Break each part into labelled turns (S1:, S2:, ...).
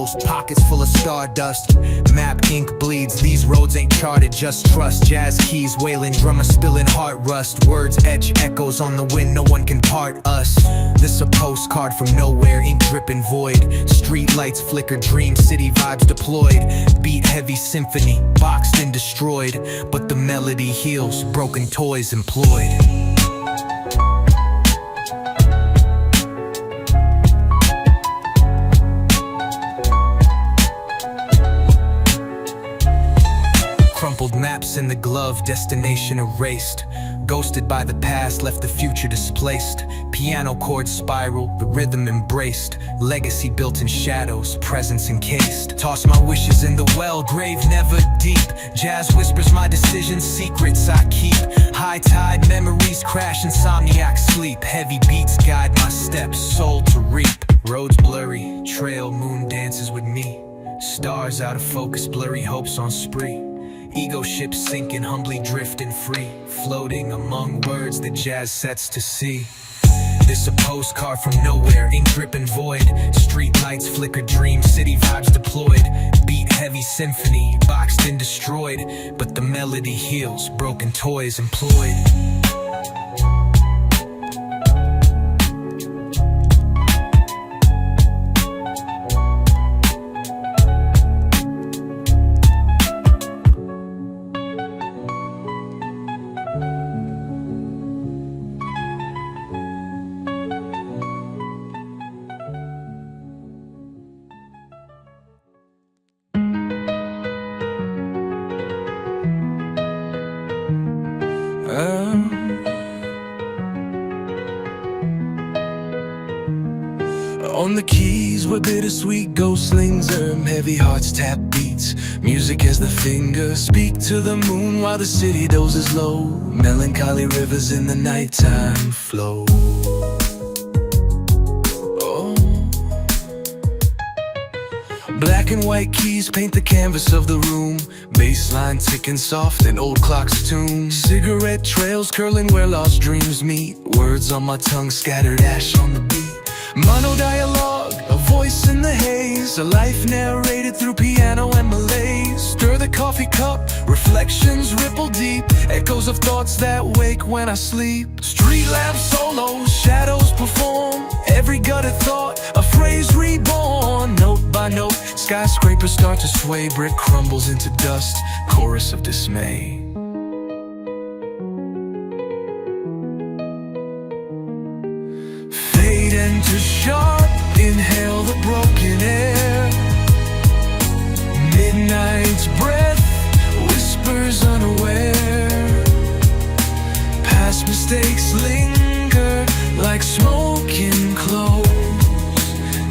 S1: ghost, pockets full of stardust. Map ink bleeds, these roads ain't charted, just trust. Jazz keys wailing, drummer spilling heart rust. Words etch echoes on the wind, no one can part us. This a postcard from nowhere, ink dripping void. Street lights flicker, dream city vibes deployed. Beat heavy symphony, boxed and destroyed. But the melody heals, broken toys employed. Crumpled maps in the glove, destination erased. Ghosted by the past, left the future displaced. Piano chords spiral, the rhythm embraced. Legacy built in shadows, presence encased. Toss my wishes in the well, grave never deep. Jazz whispers my decisions, secrets I keep. High tide memories crash, insomniac sleep. Heavy beats guide my steps, soul to reap. Roads blurry, trail moon dances with me. Stars out of focus, blurry hopes on spree. Ego ships sinking, humbly drifting free. Floating among words that jazz sets to sea. This a postcard from nowhere, ink dripping void. Street lights flicker, dream city vibes deployed. Beat heavy symphony, boxed and destroyed. But the melody heals, broken toys employed.
S2: On the keys where bittersweet ghostlings heavy hearts tap beats. Music as the fingers speak to the moon while the city dozes low. Melancholy rivers in the nighttime flow. Black and white keys paint the canvas of the room. Bassline ticking soft in old clock's tune. Cigarette trails curling where lost dreams meet. Words on my tongue, scattered ash on the beat. Monodialogue, a voice in the haze. A life narrated through piano and malaise. Stir the coffee cup, reflections ripple deep. Echoes of thoughts that wake when I sleep. Street lamp solos, shadows perform. Every gutted thought, a phrase reborn. Note by note, skyscrapers start to sway. Brick crumbles into dust, chorus of dismay. Fade into sharp, inhale the broken air. Midnight's breath, whispers unaware. Past mistakes linger like smoking clothes.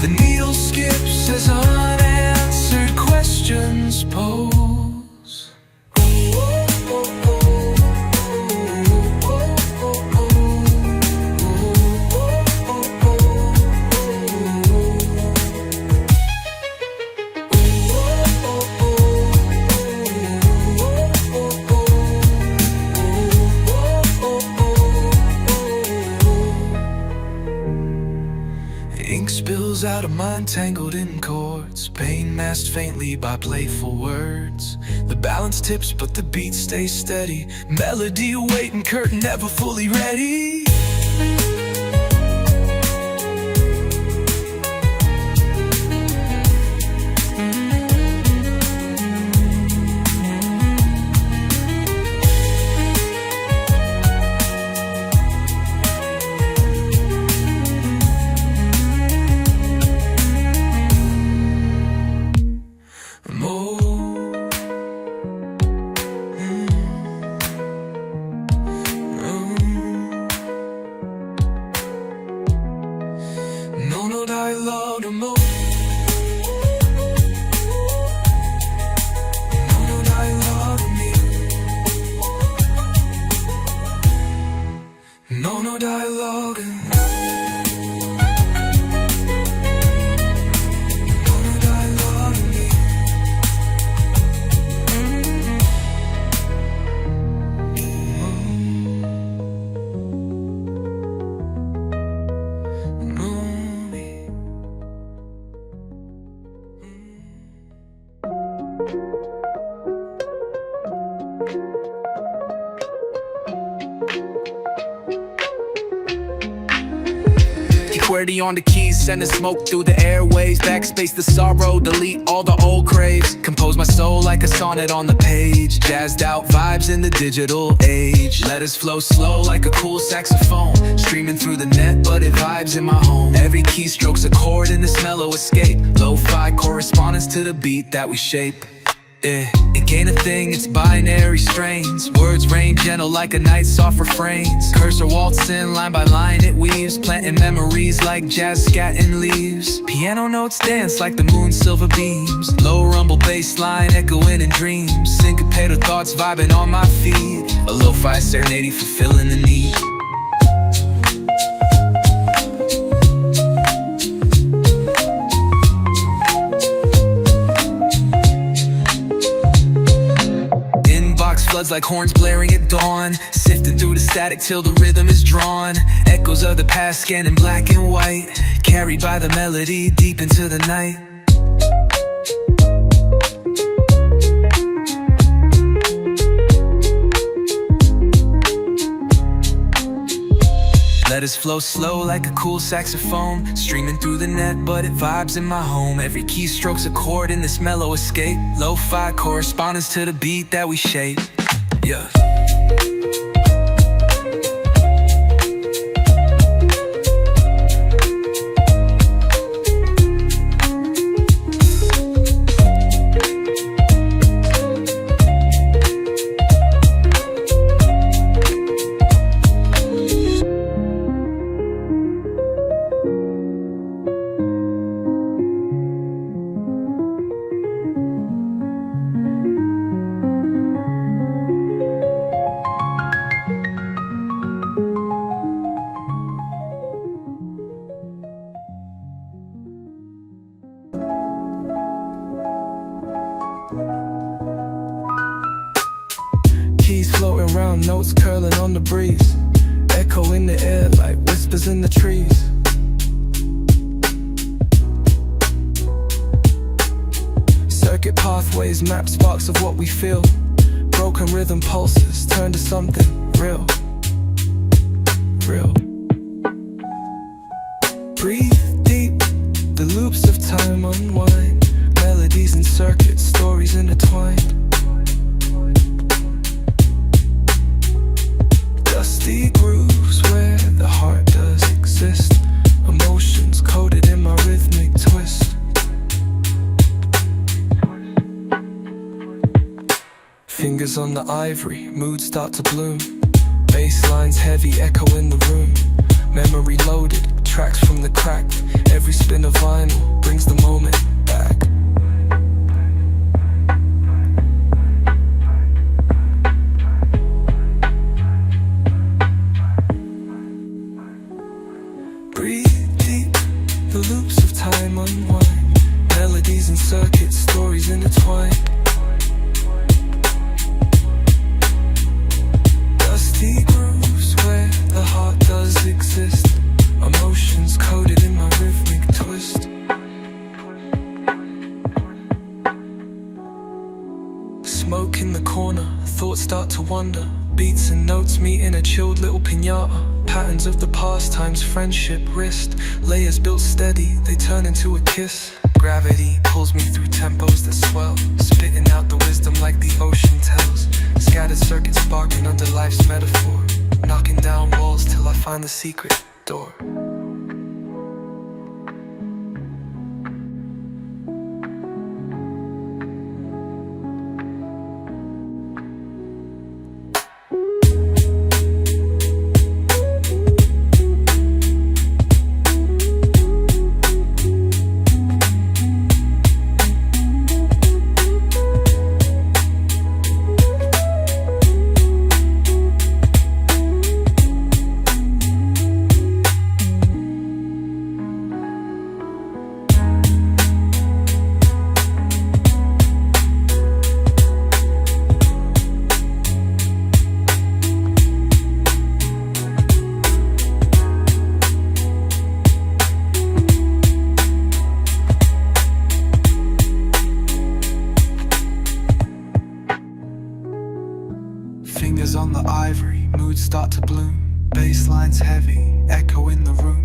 S2: The needle skips as unanswered questions pose. Ink spills out of mind tangled in chords. Pain masked faintly by playful words. The balance tips but the beat stays steady. Melody waiting, curtain never fully ready. QWERTY on the keys, sending smoke through the airways. Backspace the sorrow, delete all the old craves. Compose my soul like a sonnet on the page. Jazzed out vibes in the digital age. Letters flow slow like a cool saxophone. Streaming through the net, but it vibes in my home. Every keystroke's a chord in this mellow escape. Lo-Fi correspondence to the beat that we shape. It ain't a thing, it's binary strains. Words rain gentle like a night's soft refrains. Cursor waltzing, line by line it weaves. Planting memories like jazz scatting leaves. Piano notes dance like the moon's silver beams. Low rumble bass line echoing in dreams. Syncopated thoughts vibing on my feet. A lo-fi serenade fulfilling the need. Floods like horns blaring at dawn. Sifting through the static till the rhythm is drawn. Echoes of the past scanning black and white. Carried by the melody deep into the night. Letters flow slow like a cool saxophone. Streaming through the net, but it vibes in my home. Every keystroke's a chord in this mellow escape. Lo-fi correspondence to the beat that we shape. Yeah. Keys floating round, notes curling on the breeze. Echo in the air like whispers in the trees. Circuit pathways map sparks of what we feel. Broken rhythm pulses turn to something real. Real. Breathe deep, the loops of time unwind. Melodies and circuits, stories intertwined. Dusty grooves where the heart does exist. Emotions coded in my rhythmic twist. Fingers on the ivory, moods start to bloom. Bass lines heavy, echo in the room. Memory loaded, tracks from the crack. Every spin of vinyl brings the moment back. Breathe deep, the loops of time unwind. Melodies and circuits, stories intertwined. Dusty grooves where the heart does exist. Emotions coded in my rhythmic twist. Smoke in the corner, thoughts start to wander. Beats and notes meet in a chilled little piñata. Patterns of the past times friendship wrist. Layers built steady, they turn into a kiss. Gravity pulls me through tempos that swell. Spitting out the wisdom like the ocean tells. Scattered circuits sparking under life's metaphor. Knocking down walls till I find the secret door. Fingers on the ivory, moods start to bloom. Bass lines heavy, echo in the room.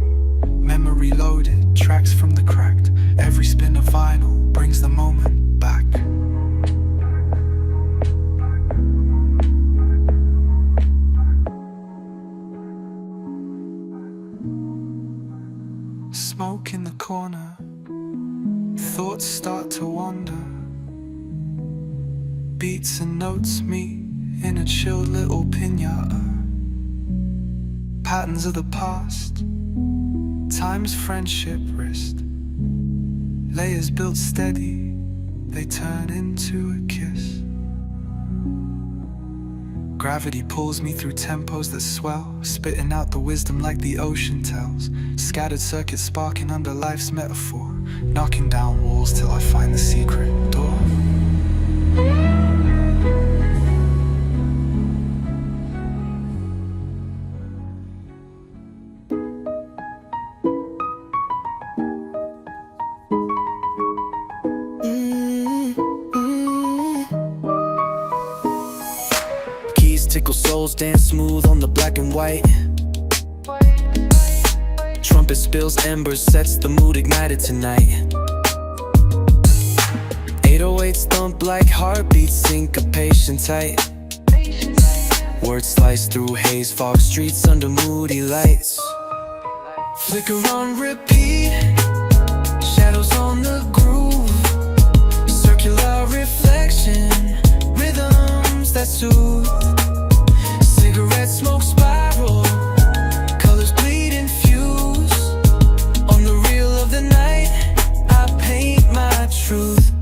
S2: Memory reloaded, tracks from the cracked. Every spin of vinyl brings the moment back. Smoke in the corner, thoughts start to wander. Beats and notes meet in a chilled little piñata. Patterns of the past, time's friendship wrist. Layers built steady, they turn into a kiss. Gravity pulls me through tempos that swell, spitting out the wisdom like the ocean tells. Scattered circuits sparking under life's metaphor, knocking down walls till I find the secret door.
S3: Tickle souls, dance smooth on the black and white. Trumpet spills embers, sets the mood ignited tonight. 808s thump like heartbeats, syncopation tight. Words slice through haze, fog streets under moody lights. Flicker on repeat, shadows on the groove. Circular reflection, rhythms that soothe. Cigarette smoke spiral, colors bleed and fuse. On the reel of the night, I paint my truth.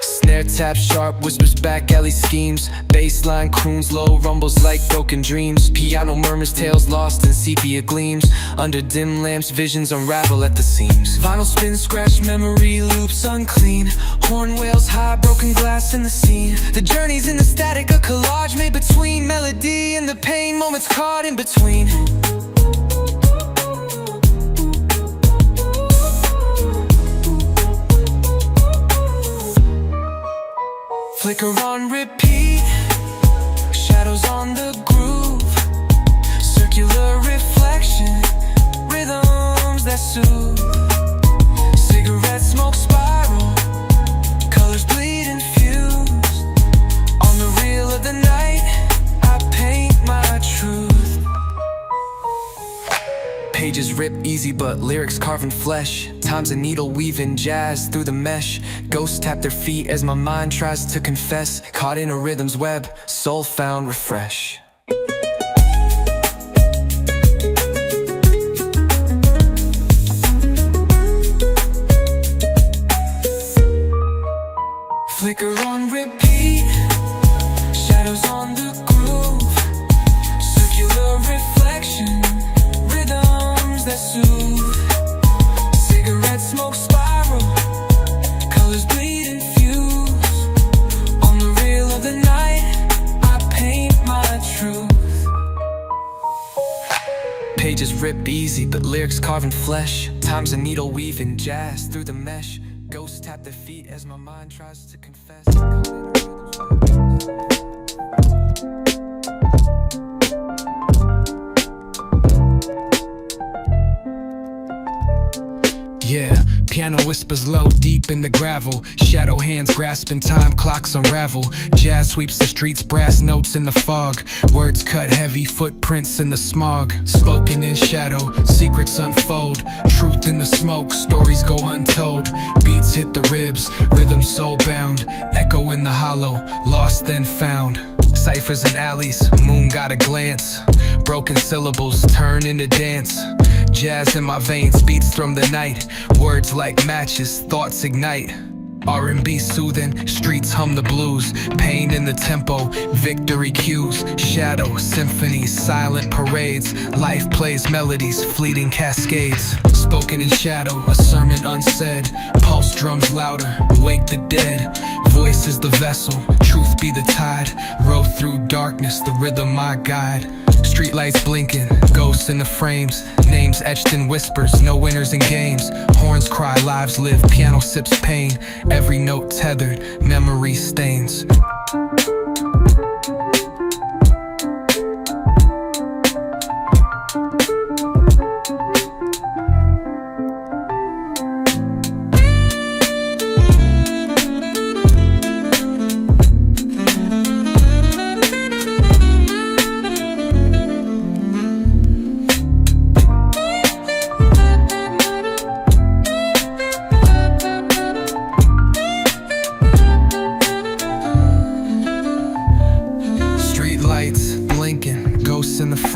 S3: Snare tap sharp, whispers back alley schemes. Bassline croons low, rumbles like broken dreams. Piano murmurs tales lost in sepia gleams. Under dim lamps, visions unravel at the seams. Vinyl spins, scratch memory loops unclean. Horn wails high, broken glass in the scene. The journey's in the static, a collage made between melody and the pain. Moments caught in between. Flicker on repeat, shadows on the groove. Circular reflection, rhythms that soothe. Cigarette smoke spiral, colors bleed and fuse. On the reel of the night, I paint my truth. Pages rip easy but lyrics carving flesh. Time's a needle weaving jazz through the mesh. Ghosts tap their feet as my mind tries to confess. Caught in a rhythm's web, soul found refresh. Flicker on repeat, shadows on the groove. Circular reflection, rhythms that soothe. Cigarette smoke spiral, colors bleed and fuse. On the reel of the night, I paint my truth. Pages rip easy, but lyrics carving flesh. Time's a needle weaving jazz through the mesh. Ghosts tap their feet as my mind tries to confess.
S1: Yeah, piano whispers low, deep in the gravel. Shadow hands grasping time, clocks unravel. Jazz sweeps the streets, brass notes in the fog. Words cut heavy, footprints in the smog. Spoken in shadow, secrets unfold. Truth in the smoke, stories go untold. Beats hit the ribs, rhythm soul bound. Echo in the hollow, lost then found. Ciphers and alleys, moon got a glance. Broken syllables turn into dance. Jazz in my veins, beats from the night. Words like matches, thoughts ignite. R&B soothing, streets hum the blues. Pain in the tempo, victory cues. Shadow, symphonies, silent parades. Life plays melodies, fleeting cascades. Spoken in shadow, a sermon unsaid. Pulse drums louder, wake the dead. Voice is the vessel, truth be the tide. Row through darkness, the rhythm my guide. Streetlights blinking, ghosts in the frames. Names etched in whispers, no winners in games. Horns cry, lives live, piano sips pain. Every note tethered, memory stains.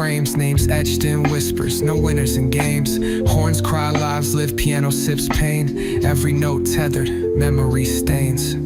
S1: frames, names etched in whispers, no winners in games. Horns cry, lives live, piano sips pain. Every note tethered, memory stains.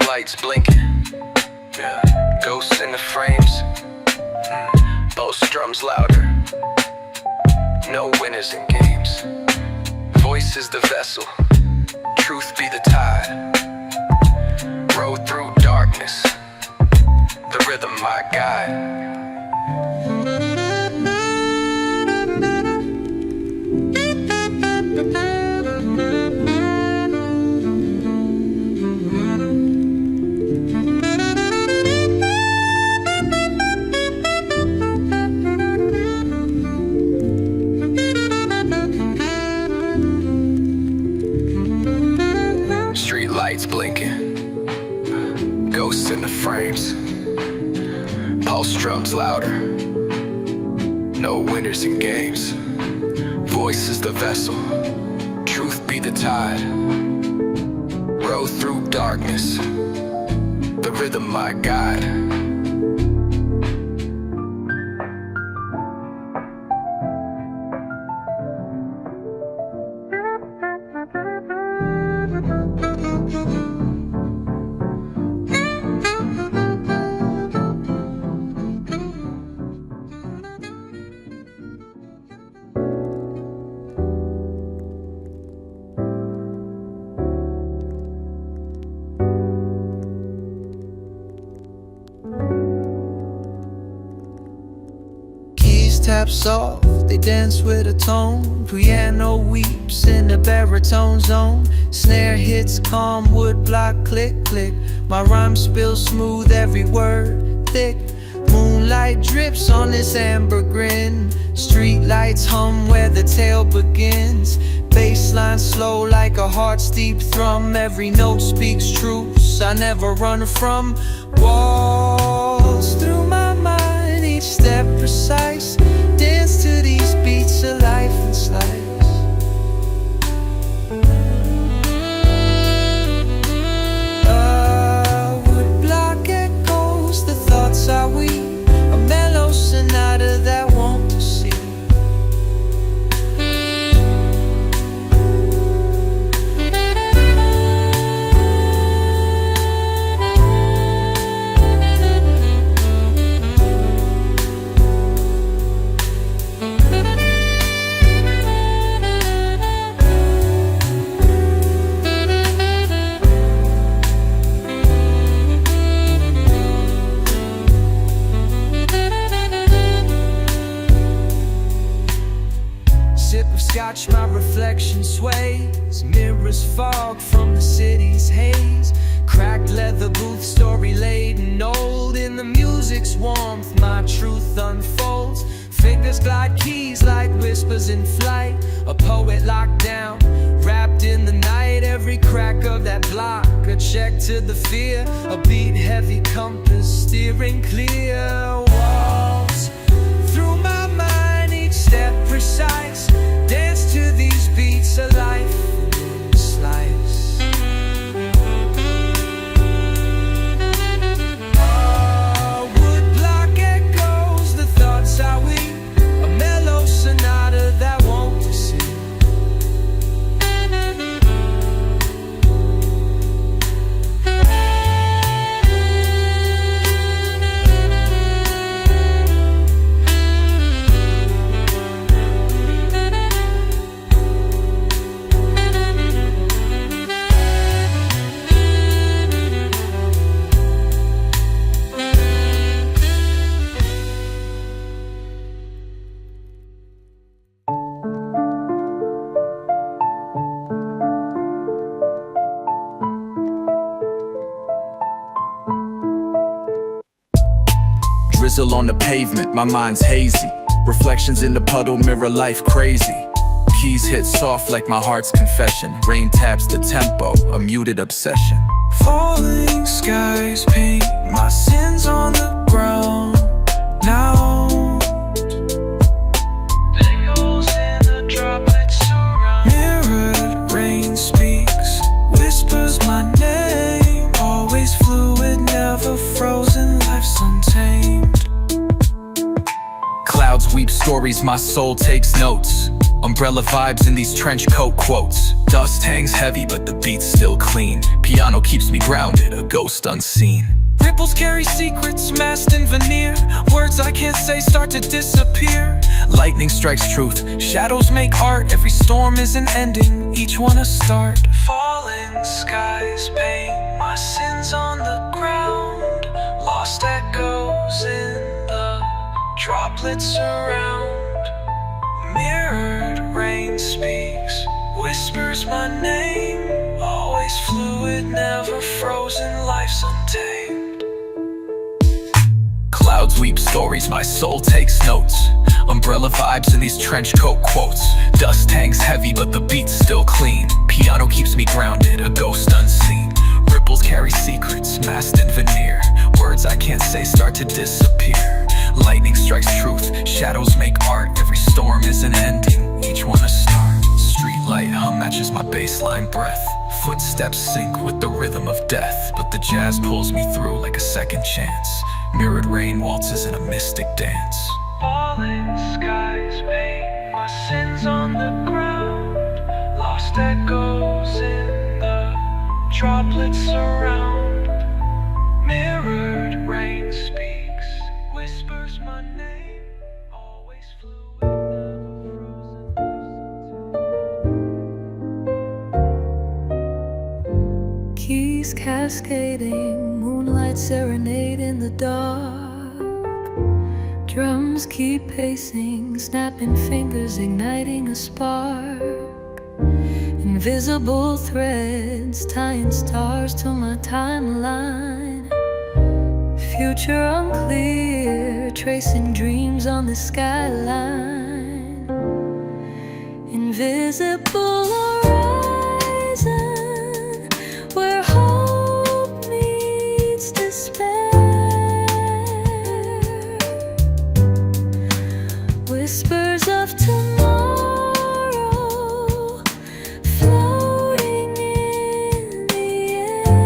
S3: Lights blinking, ghosts in the frames, both drums louder, no winners in games. Voice is the vessel, truth be the tide. Row through darkness, the rhythm my guide. Lights blinking, ghosts in the frames, pulse drums louder, no winners in games. Voice is the vessel, truth be the tide. Row through darkness, the rhythm my guide.
S4: Taps off, they dance with a tone. Piano weeps in the baritone zone. Snare hits calm, woodblock click click. My rhyme spills smooth, every word thick. Moonlight drips on this amber grin. Street lights hum where the tale begins. Bassline slow like a heart's deep thrum. Every note speaks truths I never run from. Waltz through my mind, each step precise. Dance to these beats of life and slice. Woodblock echoes, the thoughts are we. A mellow sonata that won't deceive. Scotch, my reflection sways. Mirrors fog from the city's haze. Cracked leather booth, story laden old. In the music's warmth, my truth unfolds. Fingers glide keys like whispers in flight. A poet locked down, wrapped in the night. Every crack of that block, a check to the fear. A beat heavy compass, steering clear. Waltz through my mind, each step precise. Dance to these beats of life and slice. Woodblock echoes, the thoughts are we. A mellow sonata that won't deceive.
S2: drizzle on the pavement, my mind's hazy. Reflections in the puddle mirror life crazy. Keys hit soft like my heart's confession. Rain taps the tempo, a muted obsession.
S3: Falling skies paint my sins on the ground now. Echoes in the droplets surround. Mirrored rain speaks, whispers my name. Always fluid, never frozen, life's untamed.
S2: Clouds weep stories, my soul takes notes. Umbrella vibes in these trench coat quotes. Dust hangs heavy but the beat's still clean. Piano keeps me grounded, a ghost unseen.
S3: Ripples carry secrets masked in veneer. Words I can't say start to disappear.
S2: Lightning strikes truth,
S3: Shadows make art. Every storm is an ending, each one a start. Falling skies paint my sins on the ground. Lost echoes in the droplets around. Mirrored rain speaks, whispers my name. Always fluid, never frozen, life's untamed.
S2: clouds weep stories, my soul takes notes. Umbrella vibes in these trench coat quotes. Dust hangs heavy but the beat's still clean. Piano keeps me grounded, a ghost unseen. Ripples carry secrets, masked in veneer. Words I can't say start to disappear. Lightning strikes truth, shadows make art. Every storm is an ending, each one a start. Street light hum matches my baseline breath. Footsteps sync with the rhythm of death. But the jazz pulls me through like a second chance. Mirrored rain waltzes in a mystic dance.
S3: Falling skies paint my sins on the ground. Lost echoes in the droplets around. Mirrored rain speaks, whispers my name. Always fluid, never frozen.
S5: Keys cascading, moonlight serenade in the dark. Drums keep pacing, snapping fingers igniting a spark. Invisible threads tying stars to my timeline. Future unclear, tracing dreams on the skyline. Invisible horizon, where hope meets despair. Whispers of tomorrow floating in the air,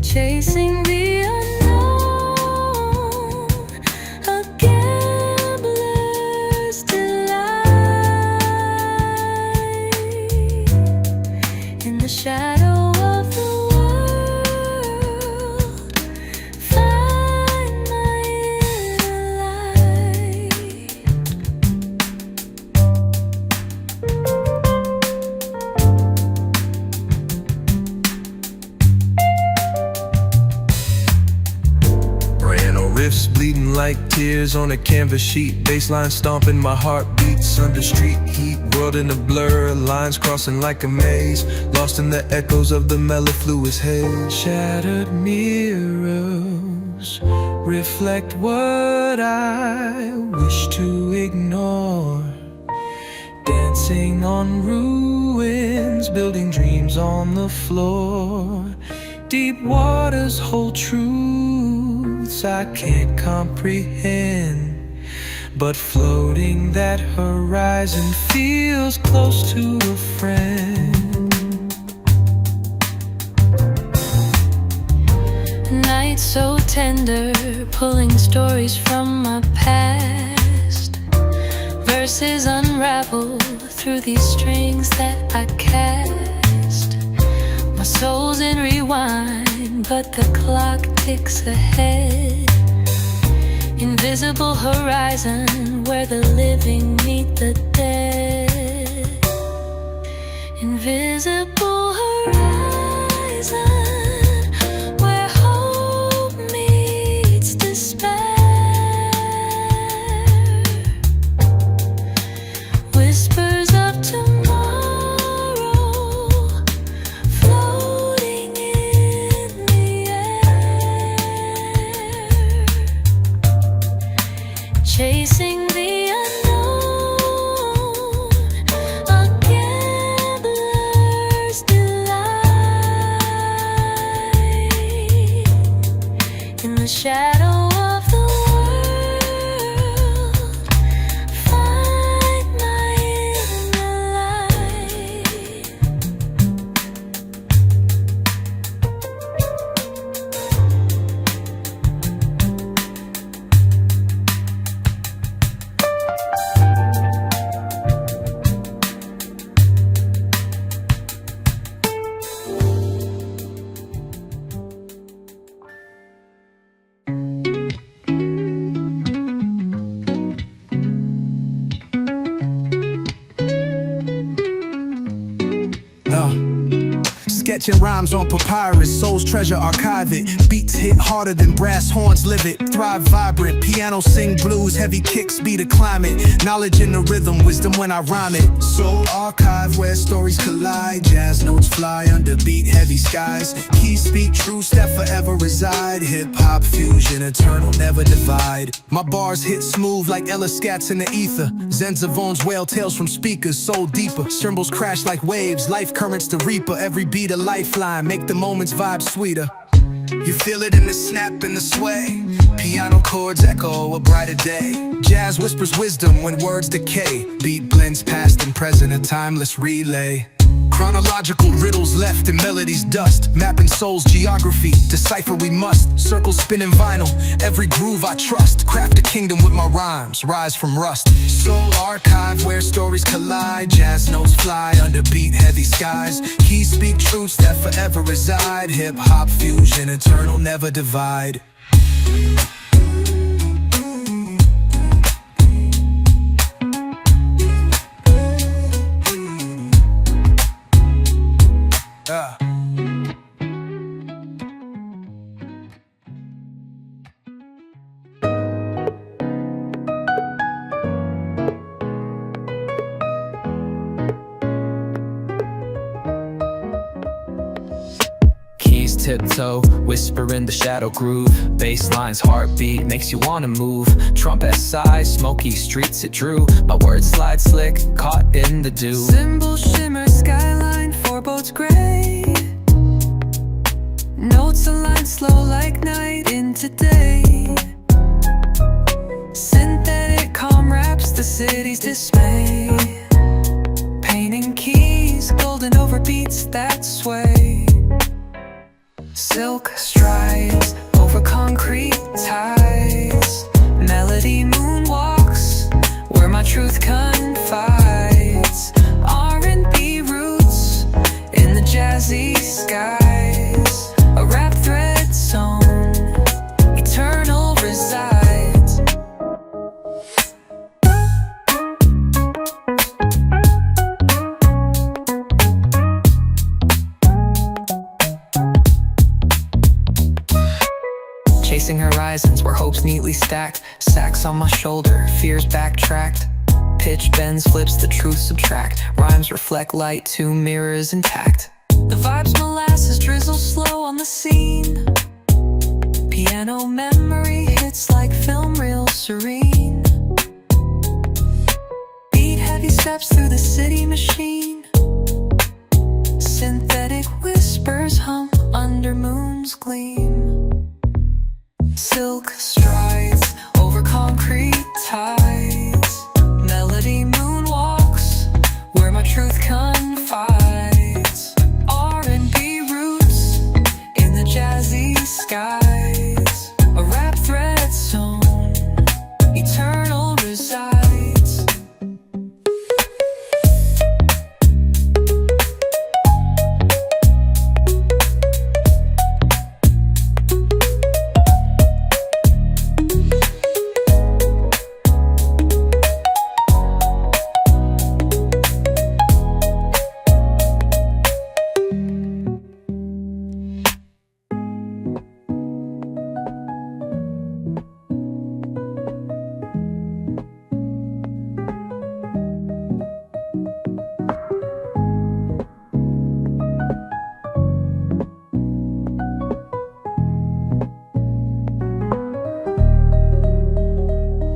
S5: chasing the unknown, a gambler's delight. In the shadow of the world, find my inner light.
S3: Piano riffs bleeding like tears on a canvas sheet. Bassline stomping, my heart beats under street heat. World in a blur, lines crossing like a maze. Lost in the echoes of the mellifluous haze. Shattered mirrors reflect what I wish to ignore. Dancing on ruins, building dreams on the floor. Deep waters hold truths I can't comprehend, but floating that horizon feels close to a friend.
S5: Night so tender, pulling stories from my past. Verses unravel through these strings that I cast. My soul's in rewind, but the clock ticks ahead. Invisible horizon, where the living meet the dead. Invisible horizon, where hope meets despair. Whispers of tomorrow floating in the air.
S1: sketching rhymes on papyrus. Soul's treasure, archive it. Beats hit harder than brass horns, live it. Thrive vibrant, piano sing blues. Heavy kicks be the climate. Knowledge in the rhythm, wisdom when I rhyme it. Soul archive where stories collide. Jazz notes fly under beat heavy skies. Keys speak truths that forever reside. Hip-hop fusion, eternal, never divide. My bars hit smooth like Ella scats in the ether. Zenzavone's wail tales from speakers, soul deeper. Cymbals crash like waves, life currents the reaper. Every beat a lifeline, make the moments vibe sweeter. You feel it in the snap and the sway. Piano chords echo a brighter day. Jazz whispers wisdom when words decay. Beat blends past and present, a timeless relay. Chronological riddles left in melody's dust. Mapping soul's geography, decipher we must. Circles spinning vinyl, every groove I trust. Craft a kingdom with my rhymes, rise from rust. Soul archive where stories collide. Jazz notes fly under beat heavy skies. Keys speak truths that forever reside. Hip-hop fusion, eternal, never divide.
S3: Keys tiptoe, whisper in the shadow groove. Bassline's heartbeat makes you wanna move. Trumpet sigh, smoky streets it drew. My words slide slick, caught in the dew.
S4: Cymbal shimmer, skyline forebodes gray. Notes align slow like night into day. Synthetic calm wraps the city's dismay. Painting keys, golden over beats that sway. Silk strides over concrete ties. Melody moonwalks where my truth confides. R&B roots in the jazzy skies. A rap thread zone, eternal resides. Chasing horizons where hopes neatly stacked. Sacks on my shoulder, fears backtracked. Pitch bends, flips, the truth subtract. Rhymes reflect light, two mirrors intact. The vibes molasses drizzle slow on the scene. Piano memory hits like film real serene. Beat heavy steps through the city machine. Synthetic whispers hum under moon's gleam. Silk strides over concrete ties. Melody moonwalks where my truth confides. R&B roots in the jazzy skies. A rap thread zone, eternal resides.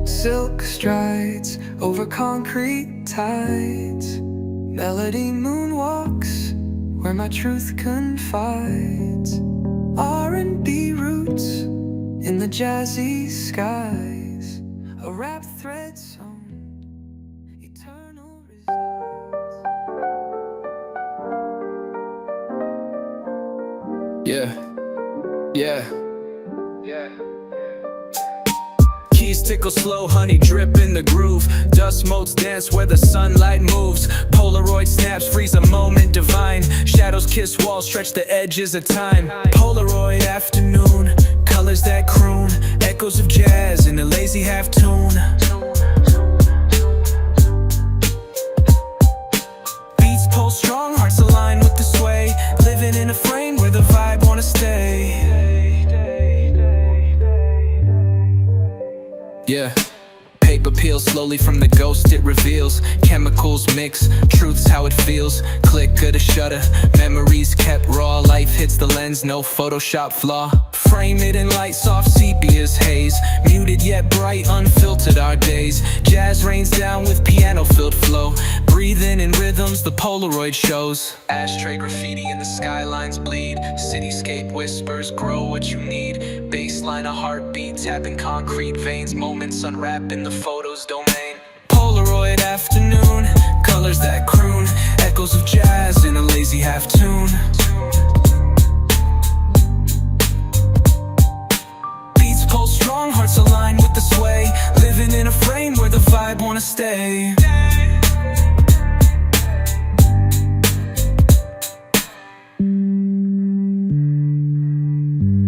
S4: Silk strides over concrete tides. Melody moonwalks where my truth confides. R&B roots in the jazzy skies. A rap thread zone, eternal resides.
S3: Yeah. Keys tickle slow, honey drip in the groove. Dust motes dance where the sunlight moves. Polaroid snaps freeze a moment divine. Shadows kiss walls, stretch the edges of time. Polaroid afternoon, colors that croon. Echoes of jazz in a lazy half tune. Beats pull strong, hearts align with the sway. Living in a steal slowly from the ghost it reveals. Chemicals mix, truth's how it feels. Click of the shutter, memories kept raw. Life hits the lens, no Photoshop flaw. Frame it in light, soft sepia's haze. Muted yet bright, unfiltered our days. Jazz rains down with piano-filled flow. Breathing in rhythms the Polaroid shows. Ashtray graffiti in the skylines bleed. Cityscape whispers, grow what you need. Baseline a heartbeat, tapping concrete veins. Moments unwrapped in the photo's domain. Polaroid afternoon, colors that croon. Echoes of jazz in a lazy half tune. Beats pulse strong, hearts align with the sway. Living in a frame where the vibe wanna stay.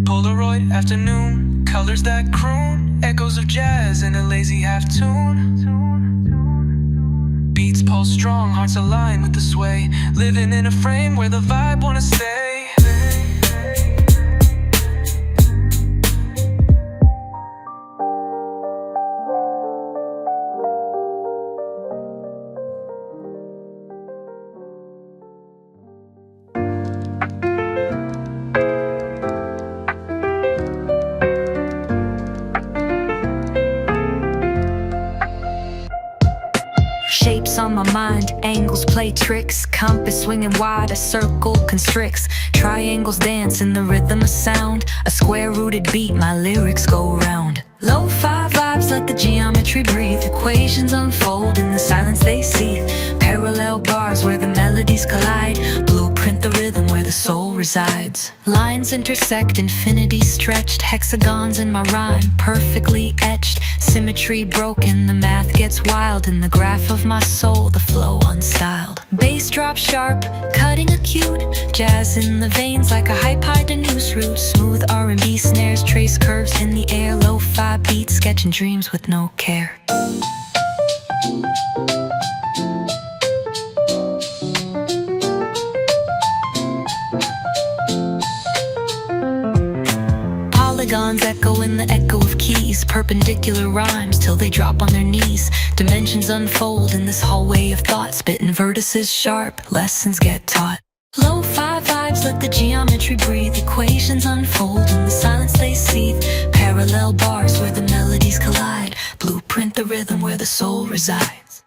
S3: Polaroid afternoon, colors that croon. Echoes of jazz in a lazy half tune. Beats pulse strong, hearts align with the sway. Living in a frame where the vibe wanna stay.
S5: Shapes on my mind, angles play tricks. Compass swinging wide, a circle constricts. Triangles dance in the rhythm of sound. A square-rooted beat, my lyrics go round. Lo-fi vibes let the geometry breathe. Equations unfold in the silence they seethe. Parallel bars where the melodies collide. Blueprint the rhythm where the soul resides. Lines intersect, infinity stretched. Hexagons in my rhyme, perfectly etched. Symmetry broken, the math gets wild. In the graph of my soul, the flow unstyled. Bass drop sharp, cutting acute. Jazz in the veins like a hypotenuse root. Smooth R&B snares trace curves in the air. Lo-fi beats sketching dreams with no care. Polygons echo in the echo of keys. Perpendicular rhymes till they drop on their knees. Dimensions unfold in this hallway of thought. Spitting vertices sharp, lessons get taught. Lo-fi vibes let the geometry breathe. Equations unfold in the silence they seethe. Parallel bars where the melodies collide. Blueprint the rhythm where the soul resides.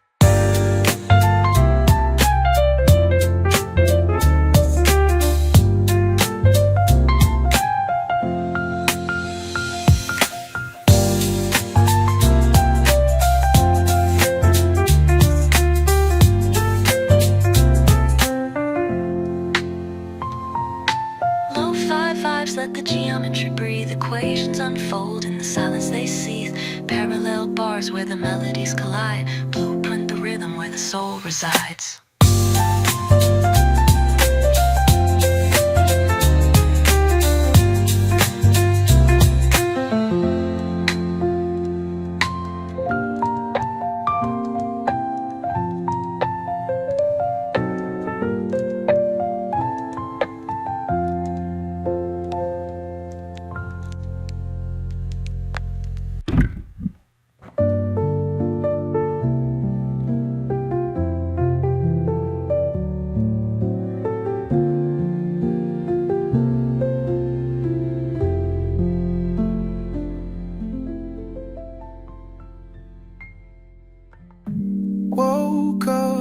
S5: Let the geometry breathe. Equations unfold in the silence they seethe. Parallel bars where the melodies collide. Blueprint the rhythm where the soul resides.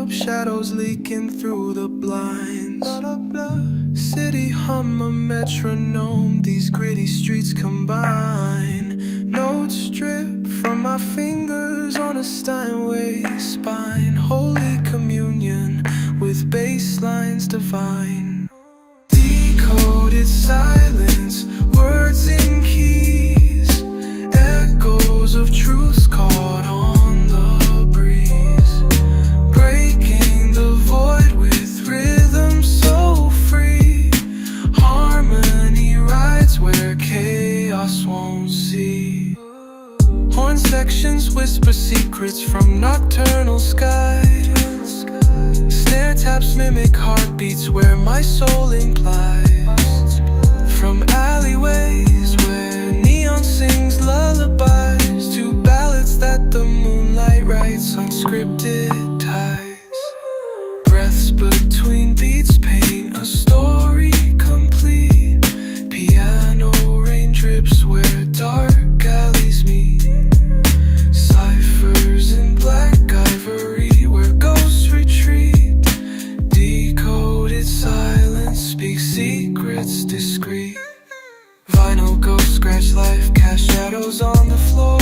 S2: Shadows leaking through the blinds. City hum a metronome. These gritty streets combine. Notes drip from my fingers on a Steinway spine. Holy communion with bass lines divine. Decoded silence, words in keys. Echoes of truth caught on the breeze. Breaking the void with rhythm so free. Harmony rides where chaos won't see. Horn sections whisper secrets from nocturnal skies. Snare taps mimic heartbeats where my soul implies. From alleyways where neon sings lullabies to ballads that the moonlight writes. between beats paint a story complete. Piano rain drips where dark alleys meet. Ciphers in black ivory where ghosts retreat. Decoded silence speaks secrets discreet. Vinyl ghost scratch life, cast shadows on the floor.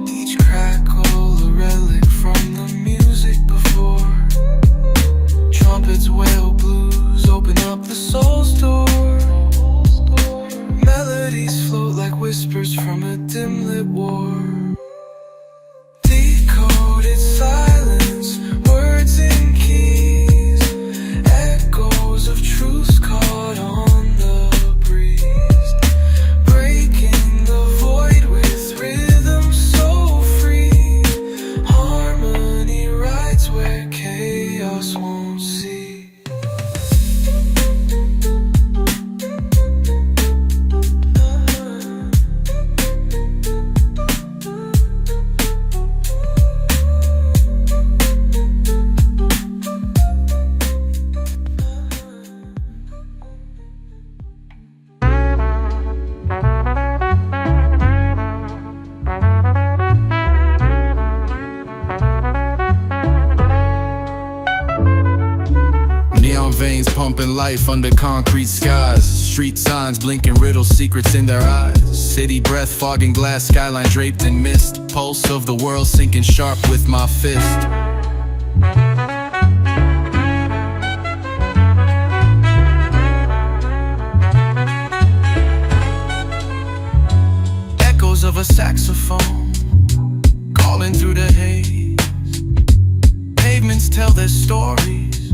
S2: Each crackle a relic from the music before. Trumpets wail blues, open up the soul's door. Melodies float like whispers from a dim-lit war. Decoded silence, words in keys, echoes of truths caught on the breeze, breaking the void with rhythm so free. Harmony rides where chaos won't see.
S6: Neon veins pumping life under concrete skies. Street signs blinking riddles, secrets in their eyes. City breath fogging glass, skyline draped in mist. Pulse of the world sinking sharp with my fist. Echoes of a saxophone calling through the haze. Pavements tell their stories,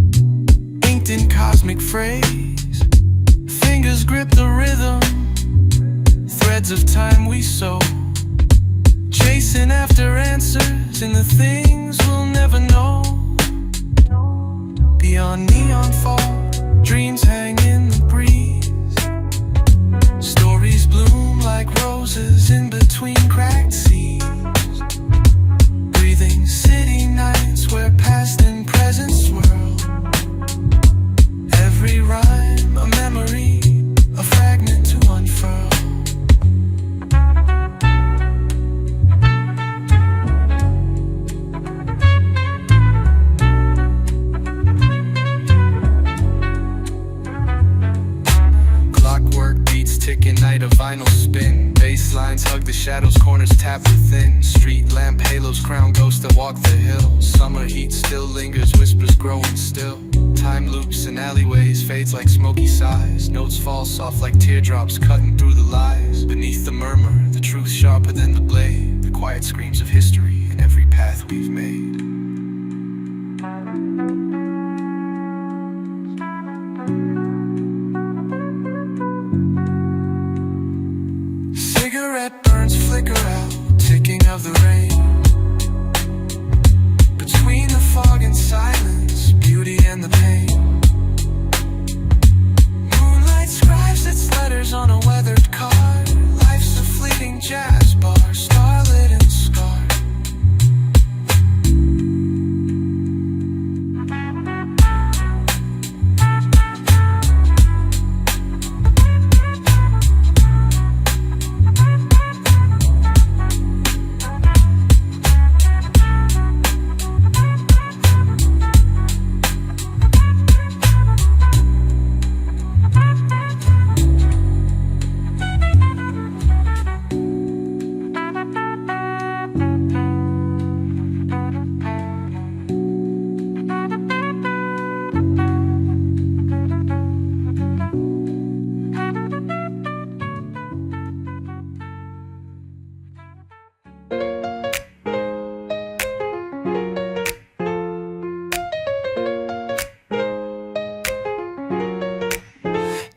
S6: inked in cosmic phrase. Fingers grip the rhythm, threads of time we sow. Chasing after answers in the things we'll never know. Beyond neon fall, dreams hang in the breeze. Stories bloom like roses in between cracked seas. Breathing city nights where past and present swirl. Every rhyme a memory, a fragment to unfurl. Clockwork beats ticking, night of vinyl spin. Bass lines hug the shadows, corners tap within. Street lamp halos crown ghosts that walk the hill. Summer heat still lingers, whispers growing still. Time loops in alleyways, fades like smoky sighs. Notes fall soft like teardrops cutting through the lies. Beneath the murmur, the truth sharper than the blade. The quiet screams of history in every path we've made. Cigarette burns flicker out, ticking of the rain. Between the fog and silence, beauty and the pain. Moonlight scribes its letters on a weathered card. Life's a fleeting jazz bar, starlit and scarred.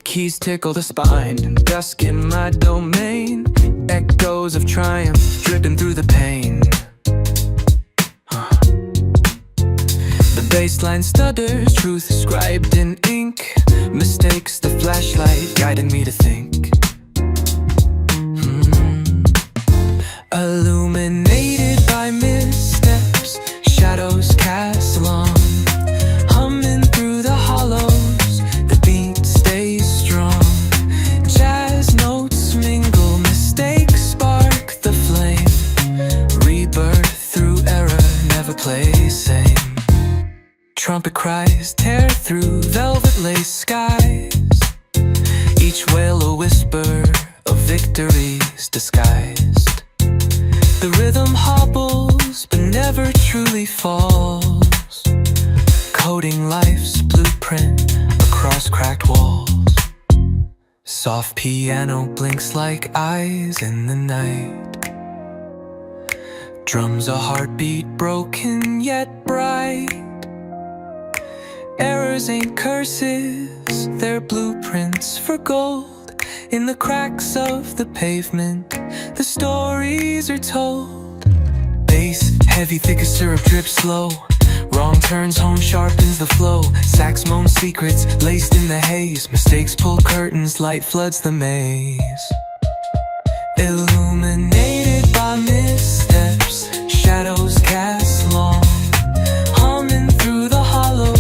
S6: Keys tickle the spine, dusk in my domain. Echoes of triumph dripping through the pain. The baseline stutters, truth scribed in ink. Mistakes the flashlight guiding me to think. Illuminated by missteps, shadows cast along.
S3: trumpet cries tear through velvet lace skies. Each wail a whisper of victories disguised. The rhythm hobbles but never truly falls, coding life's blueprint across cracked walls. Soft piano blinks like eyes in the night. Drums a heartbeat broken yet bright. Errors ain't curses, they're blueprints for gold. In the cracks of the pavement, the stories are told. Bass, heavy, thick as syrup, drips slow. Wrong turns home sharpens the flow. Sax moan secrets laced in the haze. Mistakes pull curtains, light floods the maze. Illuminated by missteps, shadows cast long. Humming through the hollows,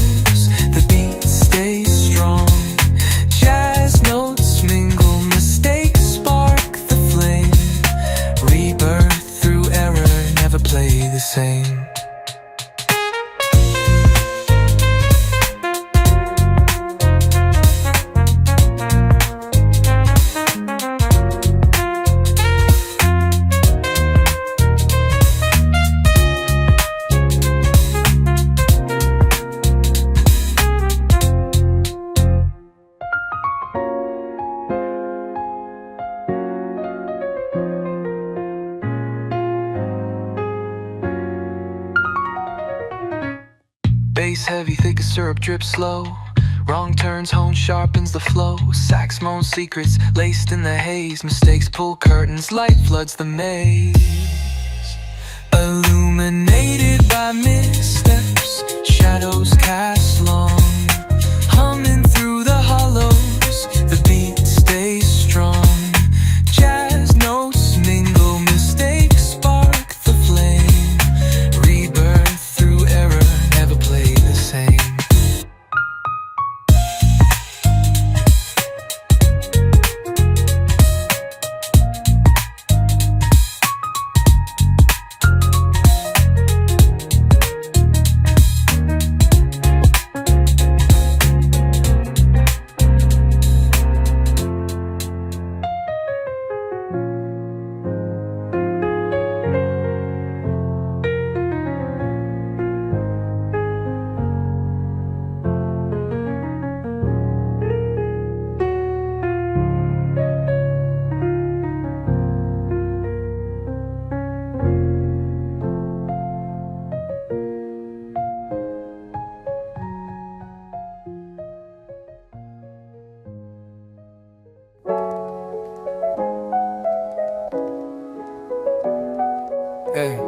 S3: the beat stays strong. Jazz notes mingle, mistakes spark the flame. Rebirth through error, never play the same. Bass heavy, thick as syrup, drips slow. Wrong turns, hone sharpens the flow. Sax moan secrets laced in the haze. Mistakes pull curtains, light floods the maze. Illuminated by missteps, shadows cast long. Humming through the hollows, the beat stays strong. Jazz notes mingle, mistakes spark the flame. Rebirth through error, never play the same. Hey.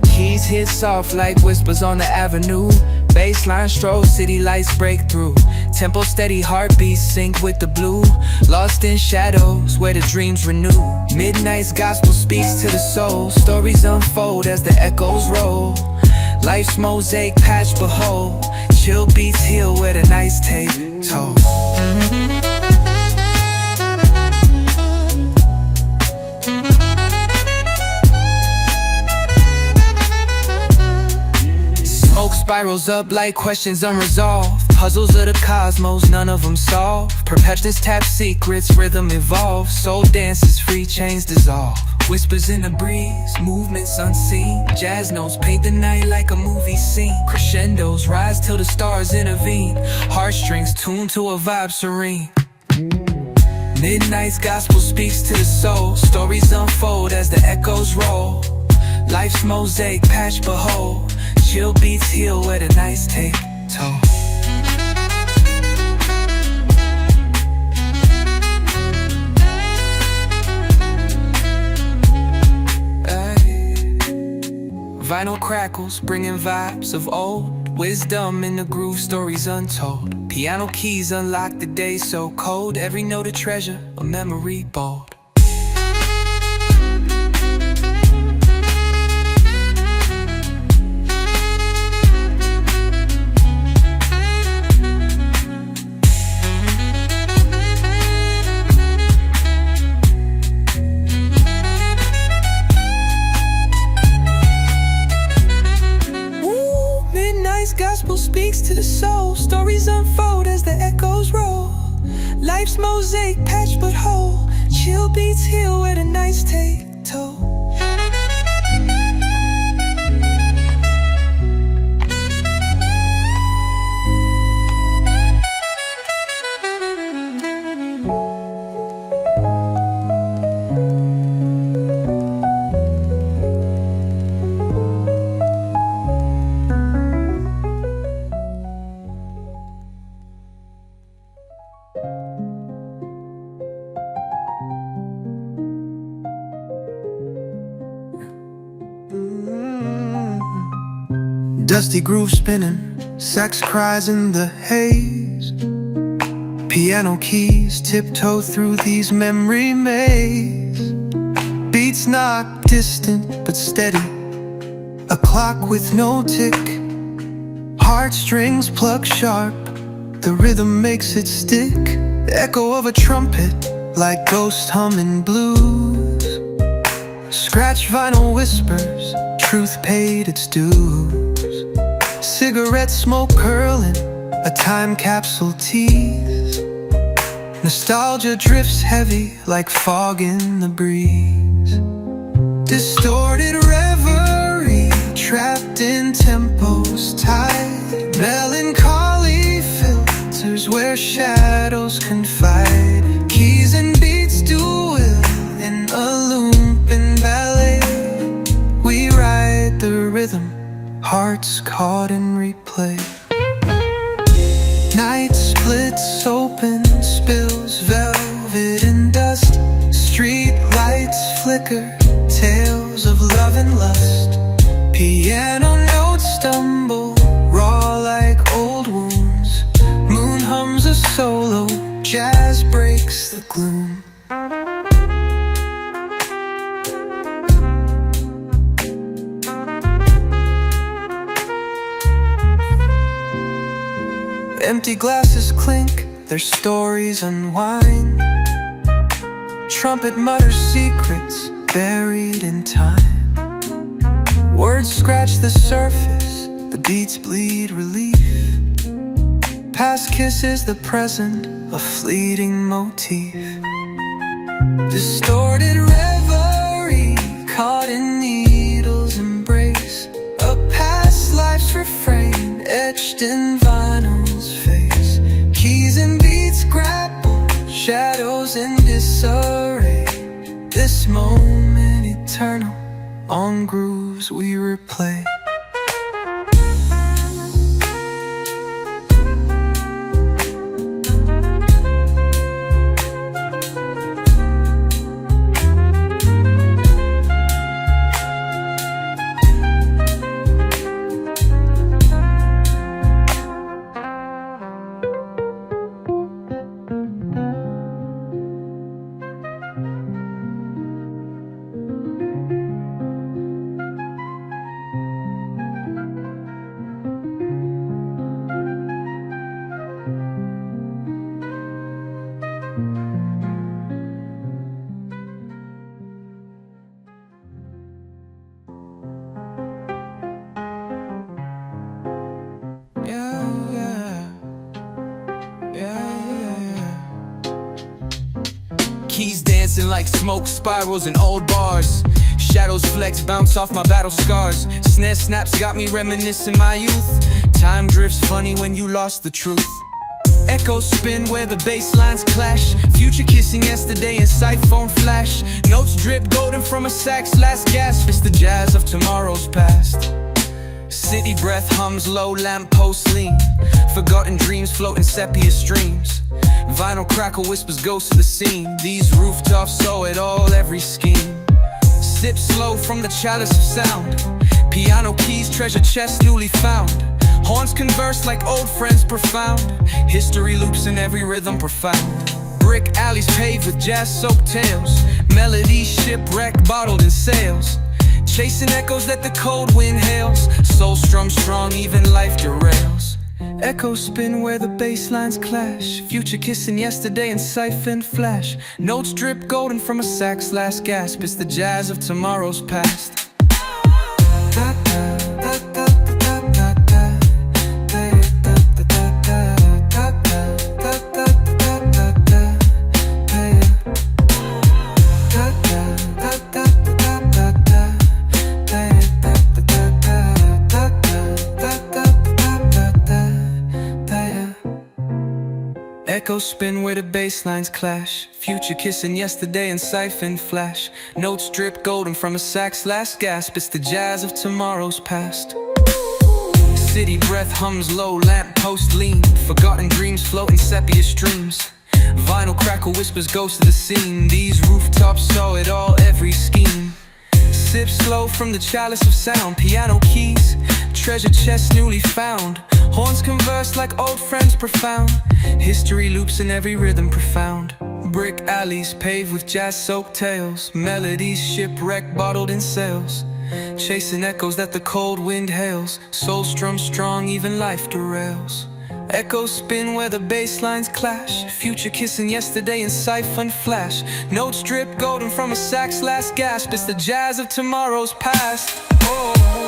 S3: Keys hit soft like whispers on the avenue. Baseline stroll, city lights break through. Tempo steady, heartbeats sync with the blue. Lost in shadows where the dreams renew. Midnight's gospel speaks to the soul. Stories unfold as the echoes roll. Life's mosaic patch behold. Chill beats heal where the nights take toll. Smoke spirals up like questions unresolved. Puzzles of the cosmos, none of them solved. Perpetuous tap secrets, rhythm evolves. Soul dances, free chains dissolve. Whispers in the breeze, movements unseen. Jazz notes paint the night like a movie scene. Crescendos rise till the stars intervene. Heartstrings tuned to a vibe serene. Midnight's gospel speaks to the soul. Stories unfold as the echoes roll. Life's mosaic patch behold. Chill beats heal where the nights take toll. Vinyl crackles, bringing vibes of old. Wisdom in the groove, stories untold. Piano keys unlock the day so cold. Every note a treasure, a memory bold.
S4: taste to the soul. Stories unfold as the echoes roll. Life's mosaic, patched but whole. Chill beats heal where the nights take toll.
S2: Dusty groove spinning, sax cries in the haze. Piano keys tiptoe through these memory maze. Beats not distant but steady, a clock with no tick. Heartstrings pluck sharp, the rhythm makes it stick. The echo of a trumpet, like ghost humming blues. Scratch vinyl whispers, truth paid its dues. Cigarette smoke curling, a time capsule tease. Nostalgia drifts heavy like fog in the breeze. Distorted reverie, trapped in tempos tight. Melancholy filters where shadows confide. Keys and beats duel in a looping ballet. We ride the rhythm, hearts caught in replay. Night splits open, spills velvet and dust. Street lights flicker, tales of love and lust. Piano notes stumble, raw like old wounds. Moon hums a solo, jazz breaks the gloom. Empty glasses clink, their stories unwind. Trumpet mutters secrets buried in time. Words scratch the surface, the beats bleed relief. Past kisses the present, a fleeting motif. Distorted reverie, caught in needles' embrace. A past life's refrain, etched in vinyl's face. Keys and beats grapple, shadows in disarray. This moment eternal, on grooves we replay.
S3: Keys dancing like smoke spirals in old bars. Shadows flex, bounce off my battle scars. Snare snaps got me reminiscing my youth. Time drifts funny when you lost the truth. Echoes spin where the bass lines clash. Future kissing yesterday in sight phone flash. Notes drip golden from a sax last gasp. It's the jazz of tomorrow's past. City breath hums low, lamppost lean. Forgotten dreams floating sepia streams. Vinyl crackle whispers ghosts of the scene. These rooftops saw it all, every scheme. Sip slow from the chalice of sound. Piano keys, treasure chest newly found. Horns converse like old friends profound. History loops in every rhythm profound. Brick alleys paved with jazz-soaked tales. Melodies shipwrecked, bottled in sails. Chasing echoes that the cold wind hails. Soul strums strong, even life derails. Echoes spin where the bass lines clash. Future kissing yesterday in siphon flash. Notes drip golden from a sax last gasp. It's the jazz of tomorrow's past. Echo spin where the bass lines clash. Future kissing yesterday in siphon flash. Notes drip golden from a sax last gasp. It's the jazz of tomorrow's past. City breath hums low, lamp post lean. Forgotten dreams float in sepia streams. Vinyl crackle whispers ghost of the scene. These rooftops saw it all, every scheme. Sip slow from the chalice of sound. Piano keys, treasure chest newly found. Horns converse like old friends profound. History loops in every rhythm profound. Brick alleys paved with jazz-soaked tales. Melodies shipwrecked bottled in sails. Chasing echoes that the cold wind hails. Soul strums strong, even life derails. Echoes spin where the bass lines clash. Future kissing yesterday in siphon flash. Notes drip golden from a sax last gasp. It's the jazz of tomorrow's past. Oh.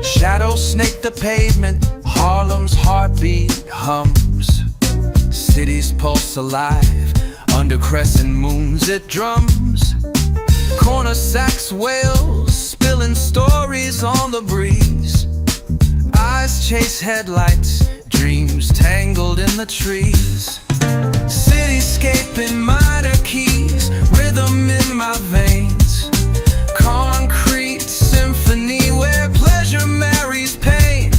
S2: Shadows snake the pavement, Harlem's heartbeat hums. City's pulse alive, under crescent moons it drums. Corner sax wails, spilling stories on the breeze. Eyes chase headlights, dreams tangled in the trees. Cityscape in minor keys, rhythm in my veins. Concrete symphony where pleasure marries pain.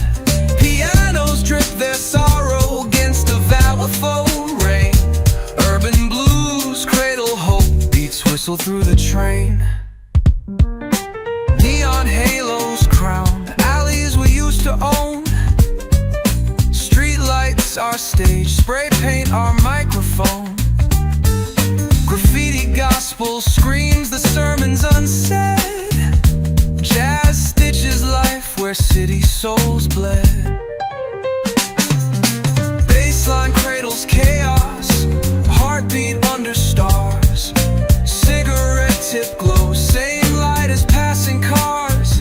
S2: Pianos drip their sorrow against a valleyful rain. Urban blues cradle hope, beats whistle through the train. Neon halos crown alleys we used to own. Street lights our stage, spray paint our microphone. Graffiti gospel screams the sermons unsaid. Jazz stitches life where city souls bled. Bassline cradles chaos, heartbeat under stars. Cigarette tip glow, same light as passing cars.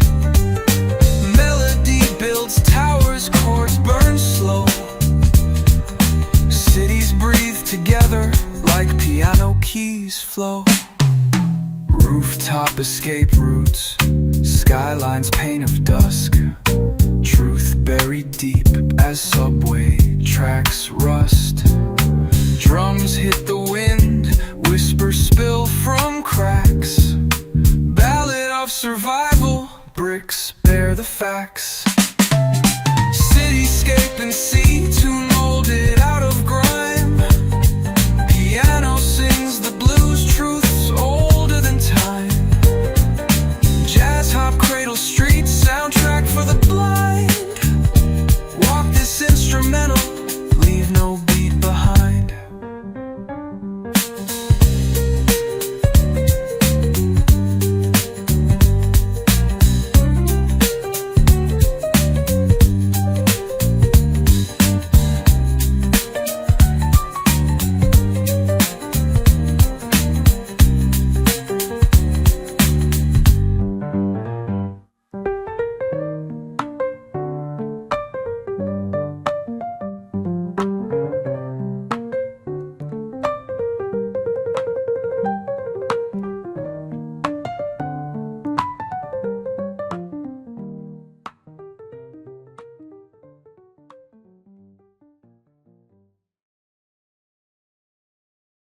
S2: Melody builds towers, chords burn slow. Cities breathe together like piano keys flow. Rooftop escape routes, skylines pain of dusk. Truth buried deep as subway tracks rust. Drums hit the wind, whispers spill from cracks. Ballad of survival, bricks bear the facts. Cityscape and sea tune molded